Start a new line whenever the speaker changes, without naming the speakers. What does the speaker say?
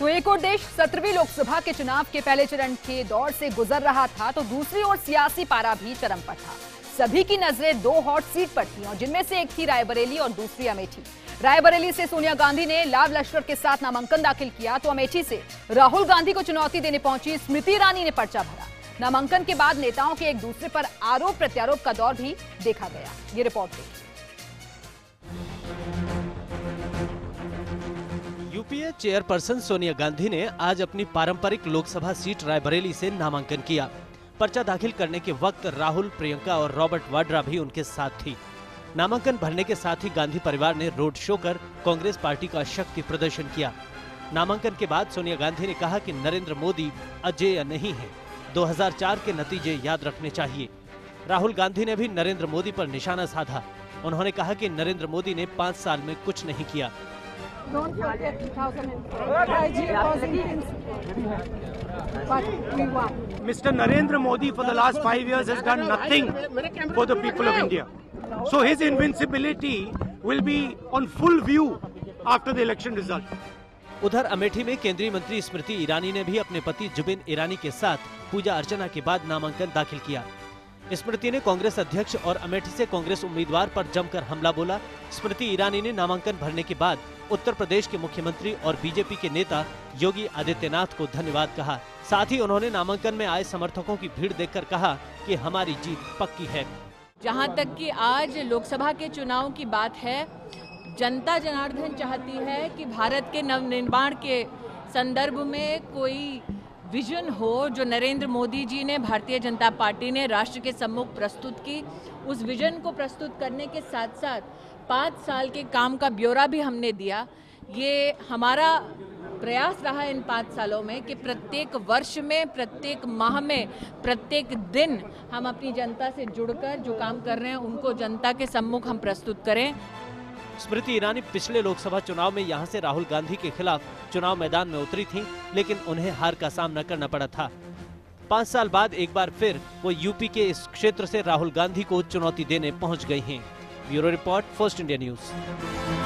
तो एक और देश 17वीं लोकसभा के चुनाव के पहले चरण के दौर से गुजर रहा था, तो दूसरी ओर सियासी पारा भी चरम पर था। सभी की नजरें दो हॉट सीट पर थी और जिनमें से एक थी रायबरेली और दूसरी अमेठी। रायबरेली से सोनिया गांधी ने लाव लश्कर के साथ नामांकन दाखिल किया, तो अमेठी से राहुल गांधी को चुनौती देने पहुंची स्मृति ईरानी ने पर्चा भरा। नामांकन के बाद नेताओं के एक दूसरे पर आरोप प्रत्यारोप का दौर भी देखा गया। ये रिपोर्ट देखिए।
यूपीए चेयरपर्सन सोनिया गांधी ने आज अपनी पारंपरिक लोकसभा सीट रायबरेली से नामांकन किया। पर्चा दाखिल करने के वक्त राहुल, प्रियंका और रॉबर्ट वाड्रा भी उनके साथ थी। नामांकन भरने के साथ ही गांधी परिवार ने रोड शो कर कांग्रेस पार्टी का शक्ति प्रदर्शन किया। नामांकन के बाद सोनिया गांधी ने कहा कि नरेंद्र मोदी अजेय नहीं है, 2004 के नतीजे याद रखने चाहिए। राहुल गांधी ने भी नरेंद्र मोदी पर निशाना साधा। उन्होंने कहा कि नरेंद्र मोदी ने 5 साल में कुछ नहीं किया।
Don't forget 2004. IG was but we won.
Mr. Narendra Modi for the last 5 years has done nothing for the people of India. So his invincibility will be on full view after the election result.
उधर अमेठी में केंद्रीय मंत्री स्मृति ईरानी ने भी अपने पति जुबिन ईरानी के साथ पूजा अर्चना के बाद नामांकन दाखिल किया। स्मृति ने कांग्रेस अध्यक्ष और अमेठी से कांग्रेस उम्मीदवार पर जमकर हमला बोला। स्मृति ईरानी ने नामांकन भरने के बाद उत्तर प्रदेश के मुख्यमंत्री और बीजेपी के नेता योगी आदित्यनाथ को धन्यवाद कहा। साथ ही उन्होंने नामांकन में आए समर्थकों की भीड़ देखकर कहा कि हमारी जीत पक्की है।
जहां तक कि आज लोकसभा के चुनाव की बात है, जनता जनार्दन चाहती है कि भारत के नवनिर्माण के संदर्भ में कोई विजन हो जो नरेंद्र मोदी जी ने, भारतीय जनता पार्टी ने राष्ट्र के सम्मुख प्रस्तुत की। उस विजन को प्रस्तुत करने के साथ साथ 5 साल के काम का ब्यौरा भी हमने दिया। ये हमारा प्रयास रहा इन 5 सालों में कि प्रत्येक वर्ष में, प्रत्येक माह में, प्रत्येक दिन हम अपनी जनता से जुड़कर जो काम कर रहे हैं उनको जनता के सम्मुख हम प्रस्तुत करें।
स्मृति ईरानी पिछले लोकसभा चुनाव में यहां से राहुल गांधी के खिलाफ चुनाव मैदान में उतरी थीं, लेकिन उन्हें हार का सामना करना पड़ा था। 5 साल बाद एक बार फिर वो यूपी के इस क्षेत्र से राहुल गांधी को चुनौती देने पहुंच गई हैं। Bureau report, first India news.